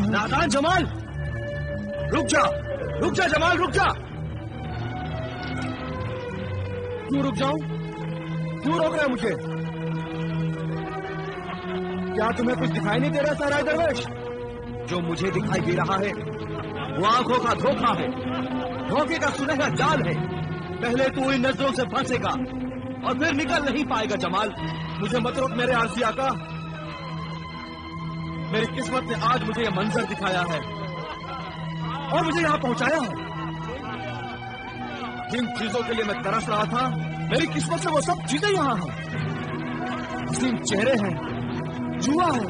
नादान जमाल, रुक जा जमाल, रुक जा। क्यों रुक जाऊं? क्यों रोक रहा है मुझे? क्या तुम्हें कुछ दिखाई नहीं दे रहा सारा दरवेश? जो मुझे दिखाई दे रहा है वो आंखों का धोखा है, धोखे का सुनहरा जाल है। पहले तू इन नजरों से फंसेगा और फिर निकल नहीं पाएगा जमाल। मुझे मत रोक मेरे आरसी आका। मेरी किस्मत ने आज मुझे यह मंजर दिखाया है और मुझे यहाँ पहुंचाया है। जिन चीजों के लिए मैं तरस रहा था, मेरी किस्मत से वो सब चीजें यहाँ हैं। हसीन चेहरे हैं, जुआ है,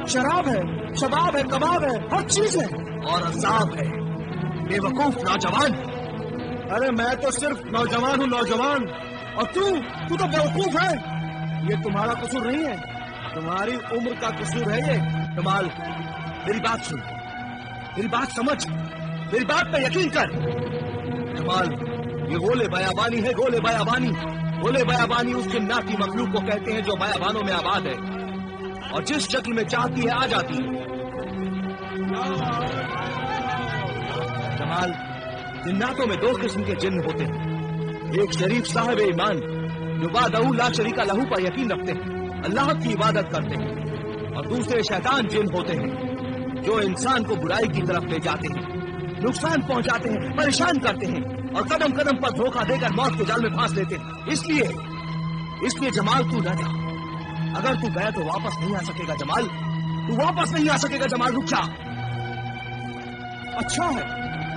शराब है, शबाब है, कबाब है, हर चीज है और अजाब है। बेवकूफ नौजवान। अरे मैं तो सिर्फ नौजवान हूँ, नौजवान, और तू तो बेवकूफ है। ये तुम्हारा कसूर नहीं है, तुम्हारी उम्र का कसूर है ये। कमाल, मेरी बात सुन, मेरी बात समझ, मेरी बात पे यकीन कर। कमाल, ये गोले बयाबानी है, गोले बयाबानी। गोले बयाबानी उस जिन्नाती मखलूक को कहते हैं जो बयाबानों में आबाद है और जिस शक्ल में चाहती है आ जाती है। कमाल, जिन्नातों में दो किस्म के जिन्न होते हैं। एक शरीफ साहिब ईमान जो बादहू ला शरीका लहू पर यकीन रखते हैं, अल्लाह की इबादत करते हैं, और दूसरे शैतान जिन्न होते हैं जो इंसान को बुराई की तरफ ले जाते हैं, नुकसान पहुंचाते हैं, परेशान करते हैं और कदम कदम पर धोखा देकर मौत के जाल में फांस लेते हैं। इसलिए जमाल तू न जा। अगर तू गया तो वापस नहीं आ सकेगा जमाल, तू वापस नहीं आ सकेगा जमाल, रुक जा।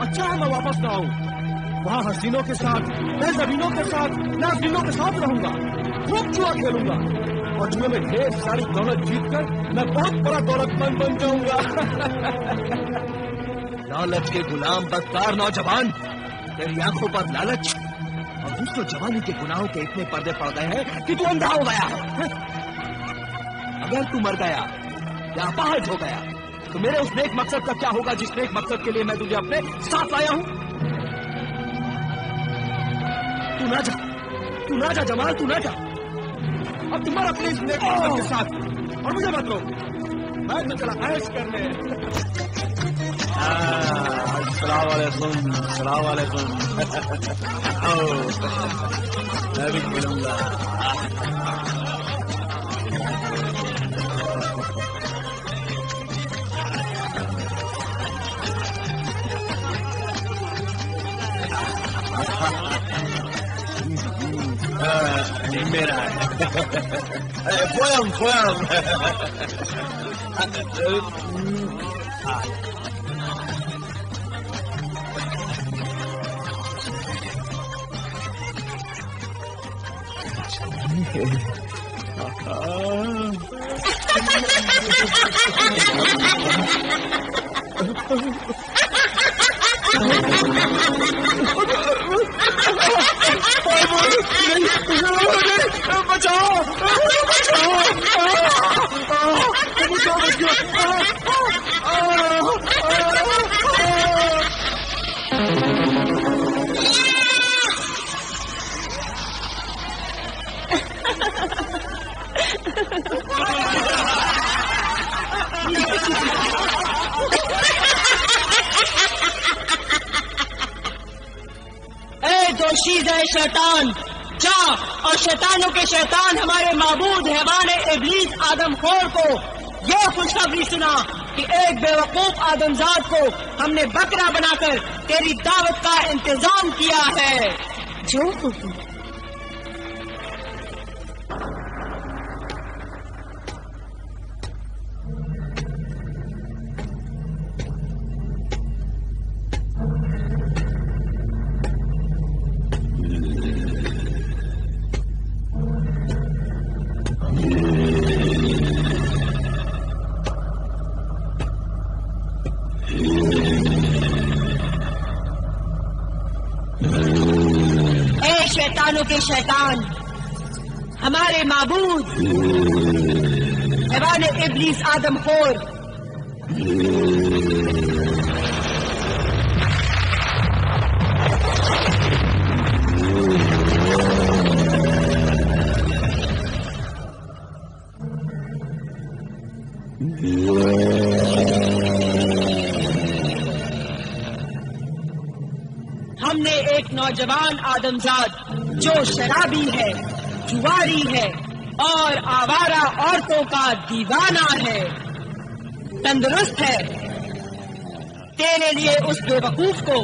अच्छा है मैं वापस ना आऊं। वहाँ हसीनों के साथ, मैं जमीनों के साथ, नाज़रीनों के साथ रहूंगा, खूब जुआ खेलूंगा और जुए में ढेर सारी दौलत जीत कर मैं बहुत बड़ा दौलतमंद बन जाऊंगा। लालच के गुलाम बदकार नौजवान, तेरी आंखों पर लालच और दूसरों जवानी के गुनाहों के इतने पर्दे पड़ गए हैं कि तू अंधा हो गया है। अगर तू मर गया या अपाहज हो गया तो मेरे उस नेक मकसद का क्या होगा जिस नेक मकसद के लिए मैं तुझे अपने साथ लाया हूं? तू ना जा जमाल, तू ना जा। अब तुम अपने इस नेक मकसद के साथ और मुझे मत रोक। मैं तो चला ऐश करने। अस्सलाम वालेकुम, अस्सलाम वालेकुम। मैं भी मिलूंगा। मेरा है पोयम शैतान जा और शैतानों के शैतान हमारे माबूद हैवान इब्लीस आदमखोर को यह खुशखबरी सुना कि एक बेवकूफ आदमजाद को हमने बकरा बनाकर तेरी दावत का इंतजाम किया है। जो हुक्म। शैतानों के शैतान हमारे माबूद हैवान इब्लीस आदमखोर नौजवान आदमजाद जो शराबी है, जुआरी है और आवारा औरतों का दीवाना है, तंदुरुस्त है, तेरे लिए उस बेवकूफ को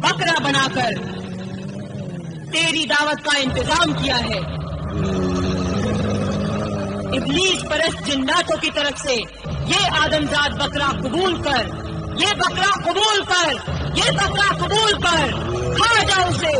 बकरा बनाकर तेरी दावत का इंतजाम किया है। इब्लीस परस्त जिन्नातों की तरफ से ये आदमजाद बकरा कबूल कर, ये बकरा कबूल कर, ये बकरा कबूल कर, खा जा उसे।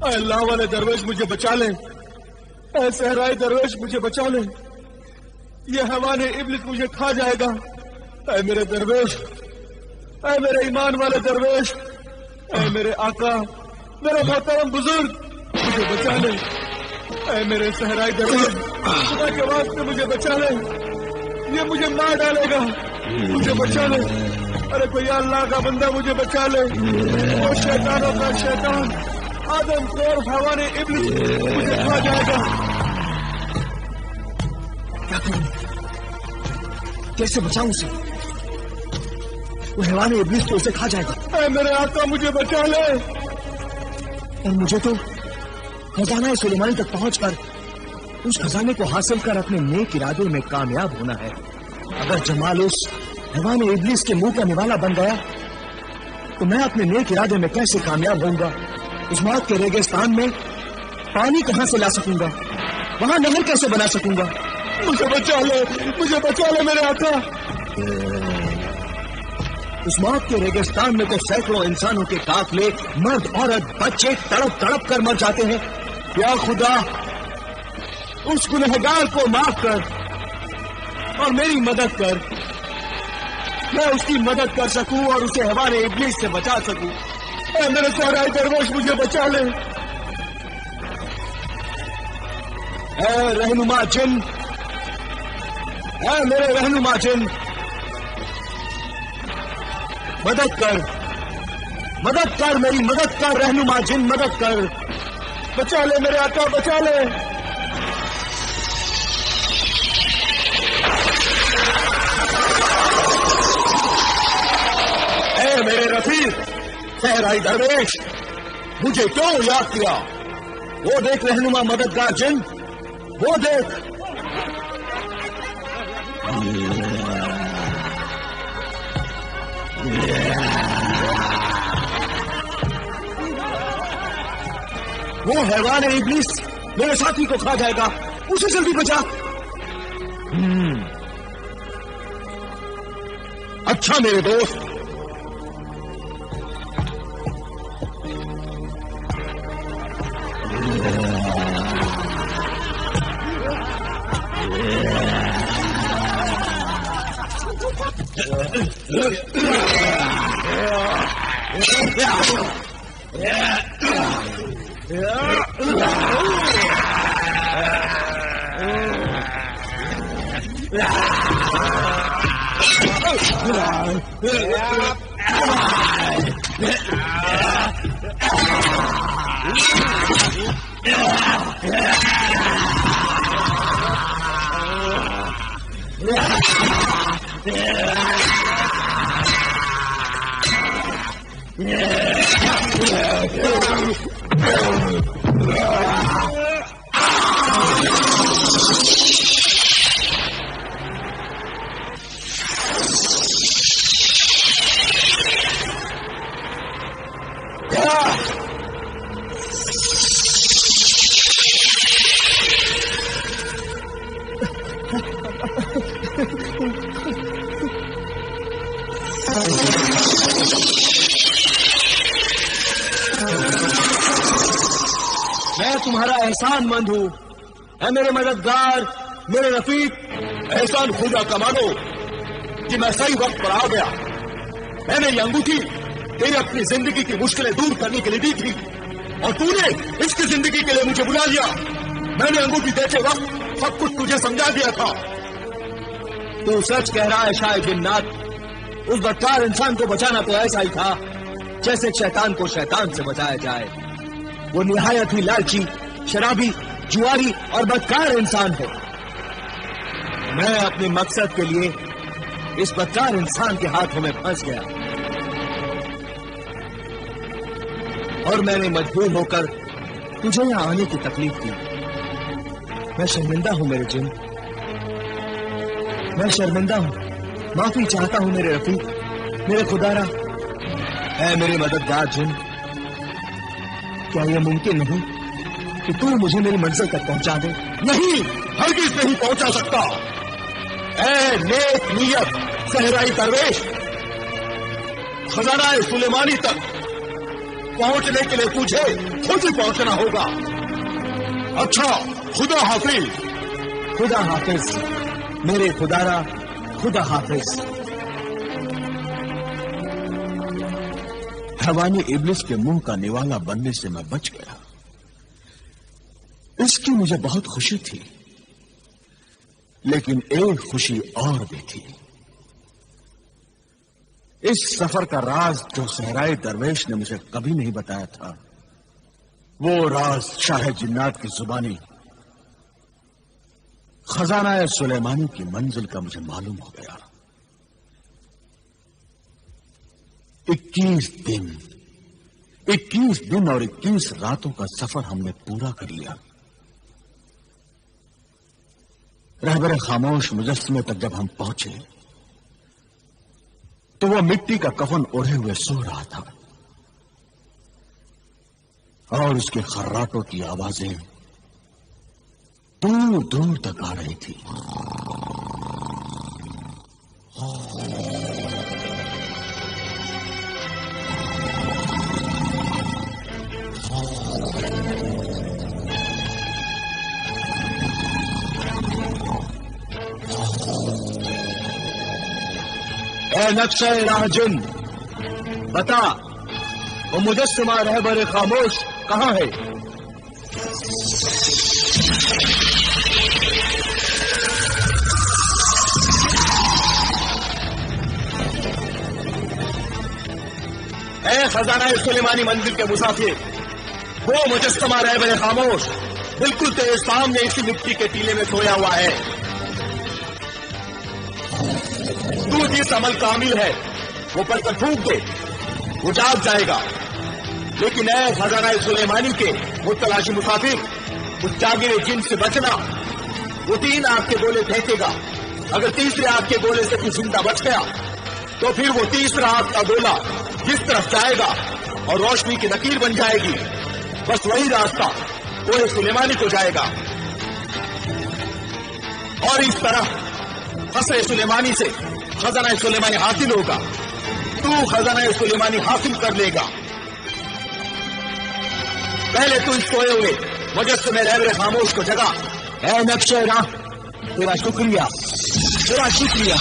अल्लाह वाले दरवेश मुझे बचा ले, ऐ सहराई दरवेश मुझे बचा ले, ये हवाने इब्लिस मुझे खा जाएगा। ऐ मेरे दरवेश, ऐ मेरे ईमान वाले दरवेश, ऐ मेरे आका, मेरे मोहतरम बुजुर्ग, मुझे बचा ले। ऐ मेरे सहराई दरवेश, खुदा के वास्ते मुझे बचा ले, ये मुझे मार डालेगा, मुझे बचा ले। अरे कोई अल्लाह का बंदा मुझे बचा ले, वो शैतानों का शैतान आदम खोर हवाने इब्लिस मुझे खा जाएगा। क्या करूं, कैसे बचाऊं उसे? वो हैवाने इब्लिस तो उसे खा जाएगा। ऐ मेरे आका मुझे बचा ले। और मुझे तो खजाना सुलेमानी तक पहुंचकर उस खजाने को हासिल कर अपने नेक इरादे में कामयाब होना है। अगर जमाल उस हैवाने इब्लिस के मुंह का निवाला बन गया तो मैं अपने नेक इरादे में कैसे कामयाब होऊंगा? उस मौत के रेगिस्तान में पानी कहां से ला सकूंगा? वहां नहर कैसे बना सकूंगा? मुझे बचा ले, मुझे बचा ले मेरे आका। उस मौत के रेगिस्तान में तो सैकड़ों इंसानों के काफले, मर्द औरत बच्चे तड़प तड़प कर मर जाते हैं। या खुदा, उस गुनहगार को माफ कर और मेरी मदद कर, मैं उसकी मदद कर सकूं और उसे हवाने इब्लिस से बचा सकूं। मेरे सहराई दरवेश मुझे बचा ले। ऐ रहनुमा जिन, ऐ मेरे रहनुमा जिन, मदद कर, मदद कर, मेरी मदद कर, रहनुमा जिन मदद कर, बचा ले मेरे आका, बचा ले। ऐ मेरे रफीक सहराई दरवेश, मुझे क्यों याद किया? वो देख रहनुमा मददगार जिन, वो देख। वो हैवाने इब्लिस मेरे साथी को खा जाएगा, उसे जल्दी बचा। अच्छा मेरे दोस्त, मैं तुम्हारा एहसान मंद हूं। ऐ मेरे मददगार, मेरे रफीक, एहसान खुदा कमानो कि मैं सही वक्त पर आ गया। मैंने ये अंगूठी तेरी अपनी जिंदगी की मुश्किलें दूर करने के लिए दी थी और तूने इसकी जिंदगी के लिए मुझे बुला लिया। मैंने अंगूठी देते वक्त सब कुछ तुझे समझा दिया था। तू सच कह रहा है शाह जिन्नात। उस बदकार इंसान को बचाना तो ऐसा ही था जैसे शैतान को शैतान से बचाया जाए। वो निहायत ही लालची, शराबी, जुआरी और बदकार इंसान है। मैं अपने मकसद के लिए इस बदकार इंसान के हाथों में फंस गया और मैंने मजबूर होकर तुझे यहां आने की तकलीफ दी। मैं शर्मिंदा हूं मेरे जिन, मैं शर्मिंदा हूं। माफी चाहता हूं मेरे रफीक, मेरे खुदारा। ऐ मेरे मददगार जिन, क्या यह मुमकिन नहीं कि तू मुझे मेरी मंजिल तक पहुंचा दे? नहीं, हरगिज नहीं पहुंचा सकता। ऐ नेक नियत सहराई दरवेश, खजाना सुलेमानी तक पहुंचने के लिए तुझे खुद ही पहुंचना होगा। अच्छा, खुदा हाफिज। खुदा हाफिज मेरे खुदारा, खुदा हाफिज। हैवानी इब्लिस के मुंह का निवाला बनने से मैं बच गया। इसकी मुझे बहुत खुशी थी, लेकिन एक खुशी और भी थी। इस सफर का राज जो सहराए दरवेश ने मुझे कभी नहीं बताया था, वो राज शाह जिन्नात की जुबानी खजाना सुलेमानी की मंजिल का मुझे मालूम हो गया। 21 दिन और 21 रातों का सफर हमने पूरा कर लिया। रहबर खामोश मुजस्समे तक जब हम पहुंचे तो वह मिट्टी का कफन ओढ़े हुए सो रहा था और उसके खर्राटों की आवाजें दूर दूर तक आ रही थी। ऐ नक्शा राहजुन, बता वो मुजस्समा रहबर खामोश कहां है? ऐ खजाना सुलेमानी मंदिर के मुसाफिर, वो मुजस्समा रहबर खामोश बिल्कुल तेरे सामने इसी मिट्टी के टीले में सोया हुआ है। तू जिस अमल कामिल है वो पढ़कर फूंक दे, वो जाग जाएगा। लेकिन ऐ खजाना सुलेमानी के मुतलाशी मुसाफिर, उस जागिरे जिन से बचना। वो 3 आग के गोले फेंकेगा। अगर तीसरे आग के गोले से तू जिंदा बच गया तो फिर वो तीसरा आग का गोला जिस तरफ जाएगा और रोशनी की लकीर बन जाएगी, बस वही रास्ता वो सुलेमानी को जाएगा। और इस तरह कसर सुलेमानी से खजाना सुलेमानी हासिल होगा। तू खजाना सुलेमानी हासिल कर लेगा। पहले तू इस सोए हुए मुजस्समे रहबर खामोश को जगा। ऐ नक्शे राह, तेरा शुक्रिया, तेरा शुक्रिया।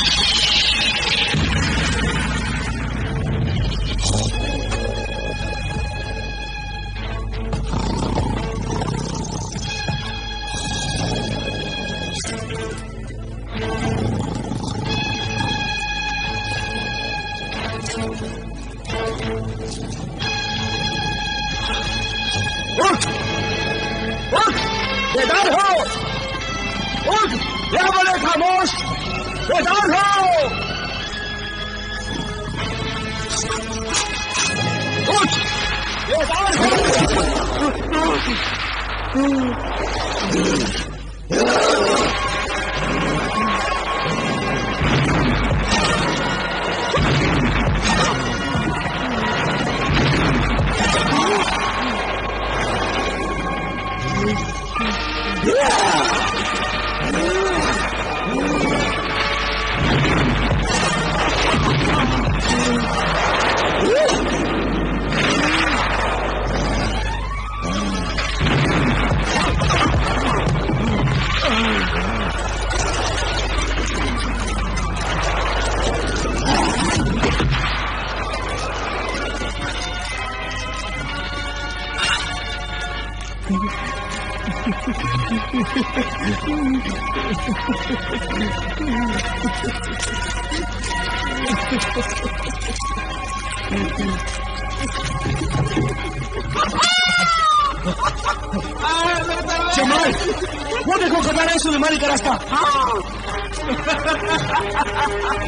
उठ, उठ, बेदार हो, उठ, रहबर खामोश, बेदार हो, उठ, बेदार हो। جمال، وہ دیکھو خزانہ سلیمانی کا راستہ.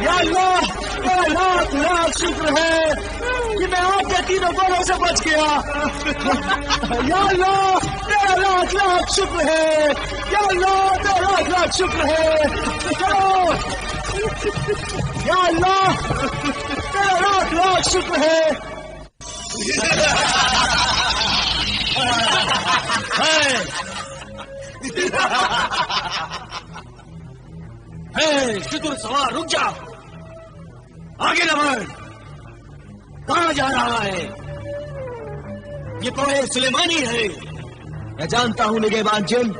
یا اللہ، تیرا لاکھ لاکھ شکر ہے کہ میں آپ کے تینوں گولوں سے بچ گیا. یا اللہ، تیرا لاکھ لاکھ شکر ہے. یا اللہ، تیرا لاکھ لاکھ شکر ہے. چلو. یا اللہ، تیرا لاکھ لاکھ شکر ہے. شکر سوار، رک جا. آگے نہ بڑھ. کہاں جا رہا ہے؟ یہ کوہ سلیمانی ہے. میں جانتا ہوں نگہبان جن،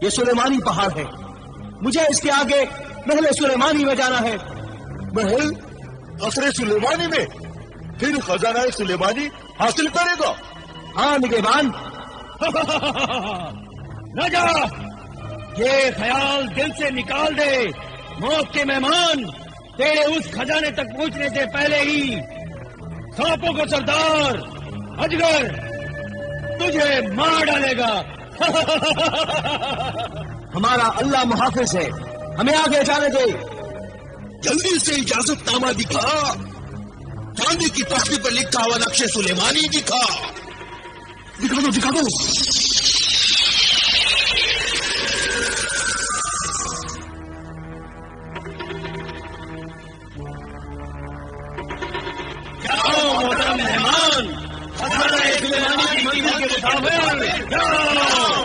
یہ سلیمانی پہاڑ ہے. مجھے اس کے آگے محل سلیمانی میں جانا ہے. محل قصر سلیمانی میں؟ پھر خزانہ سلیمانی حاصل کرے گا؟ ہاں نگہبان. نہ جا، یہ خیال دل سے نکال دے. موت کے مہمان تیرے اس خزانے تک پہنچنے سے پہلے ہی سانپوں کو سردار اجگر تجھے مار ڈالے گا. ہمارا اللہ محافظ ہے، ہمیں آگے جانے دے. جلدی سے اجازت نامہ دکھا. چاندی کی تختی پر لکھا ہوا نقش سلیمانی دکھا. دکھا دو، دکھا دو. محترم مہمان، خزانہ سلیمانی کی منزل کے مطابق جاؤ.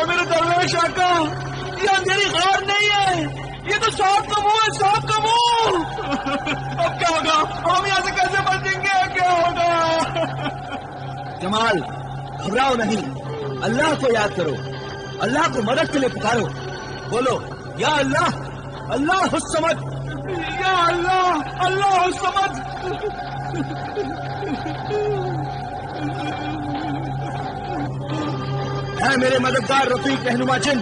میرے درویش آقا، یہ اندھیری غار نہیں ہے، یہ تو سانپ کا منہ ہے. سانپ کا منہ. اب کیا ہوگا؟ ہم یہاں سے کیسے بچیں گے؟ کیا ہوگا؟ جمال، گھبراؤ نہیں. اللہ کو یاد کرو، اللہ کو مدد کے لیے پکارو. بولو یا اللہ، اللہ الصمد. یا اللہ، اللہ الصمد. اے میرے مددگار رفیق رہنما جن،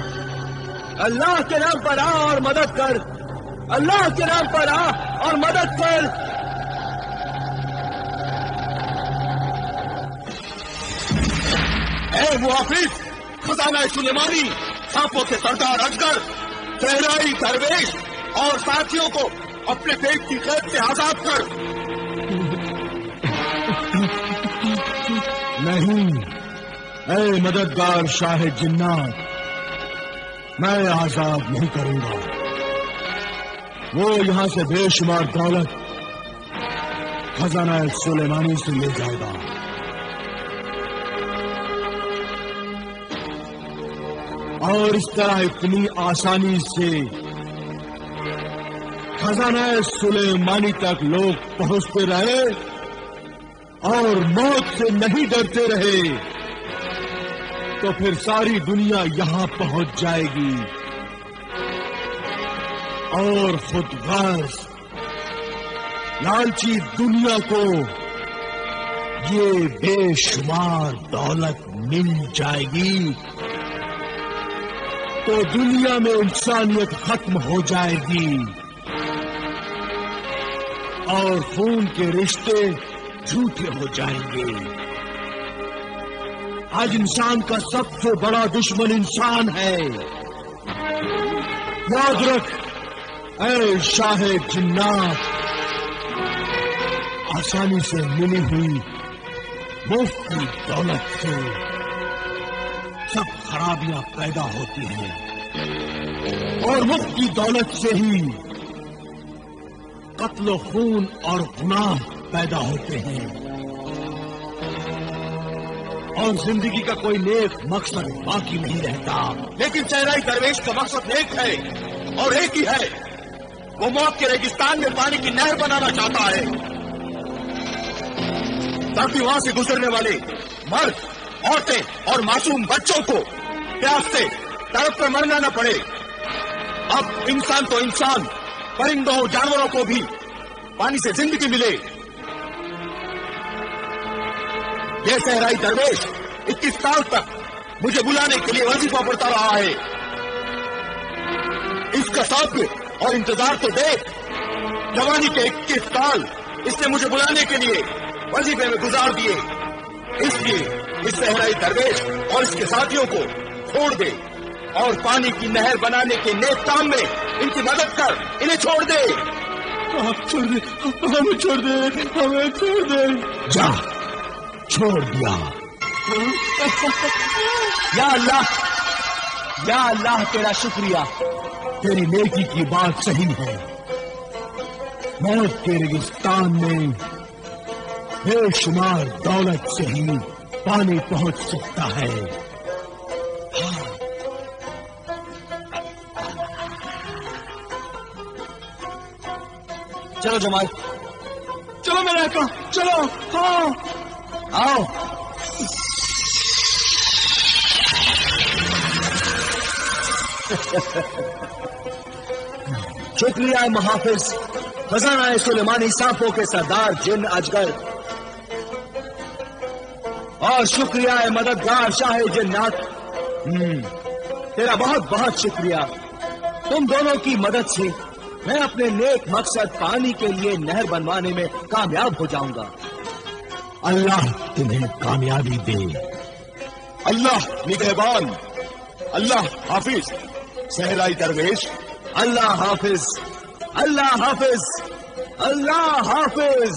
اللہ کے نام پر آ اور مدد کر. اللہ کے نام پر آ اور مدد کر. اے محافظ خزانہ سلیمانی، سانپوں کے سردار اجگر، صحرائی درویش اور ساتھیوں کو اپنے پیٹ کی قید سے آزاد کر. نہیں، اے مددگار شاہ جنات، میں آزاد نہیں کروں گا. وہ یہاں سے بے شمار دولت خزانہ سلیمانی سے لے جائے گا. اور اس طرح اتنی آسانی سے خزانہ سلیمانی تک لوگ پہنچتے رہے اور موت سے نہیں ڈرتے رہے تو پھر ساری دنیا یہاں پہنچ جائے گی اور خود غرض لالچی دنیا کو یہ بے شمار دولت مل جائے گی تو دنیا میں انسانیت ختم ہو جائے گی اور خون کے رشتے جھوٹے ہو جائیں گے. آج انسان کا سب سے بڑا دشمن انسان ہے. یاد رکھ اے شاہ جنات، آسانی سے ملی ہوئی مفت کی دولت سے سب خرابیاں پیدا ہوتی ہیں اور مفت کی دولت سے ہی قتل و خون اور گناہ پیدا ہوتے ہیں. اور जिंदगी का कोई नेक मकसद बाकी नहीं रहता। लेकिन चेहराई दरवेश का मकसद एक है और एक ही है, वो मौत के रेगिस्तान में पानी की नहर बनाना चाहता है, ताकि वहां से गुजरने वाले मर्द, औरतें और मासूम बच्चों को प्यास से तड़प कर मरना न पड़े। अब इंसान तो इंसान, परिंदों और जानवरों को भी पानी से जिंदगी मिले। ये सहराई दरवेश 21 साल तक मुझे बुलाने के लिए वजीफा पड़ता रहा है। इसका सब्र और इंतजार तो देख, जवानी के 21 साल इसने मुझे बुलाने के लिए वजीफे में गुजार दिए। इसलिए इस सहराई दरवेश और इसके साथियों को छोड़ दे और पानी की नहर बनाने के नेक काम में इनकी मदद कर, इन्हें छोड़ दे। आप छोड़ दे, हमें छोड़ दे, हमें छोड़ दे। जा, छोड़ दिया। या अल्लाह तेरा शुक्रिया, तेरी नेकी की बात सही है। मौत के रेगिस्तान में बेशुमार दौलत से ही पानी पहुंच सकता है। चलो जमाल, चलो मेरे आका, चलो। हाँ, आओ। शुक्रिया महाफिज खजाना सुलेमानी सांपों के सरदार जिन अजगर, और शुक्रिया मददगार शाह जिन्नात। तेरा बहुत बहुत शुक्रिया। तुम दोनों की मदद से मैं अपने नेक मकसद पानी के लिए नहर बनवाने में कामयाब हो जाऊंगा। अल्लाह तुम्हें कामयाबी दे। अल्लाह निगहबान, अल्लाह हाफिज। सहराई दरवेश, अल्लाह हाफिज, अल्लाह हाफिज, अल्लाह हाफिज।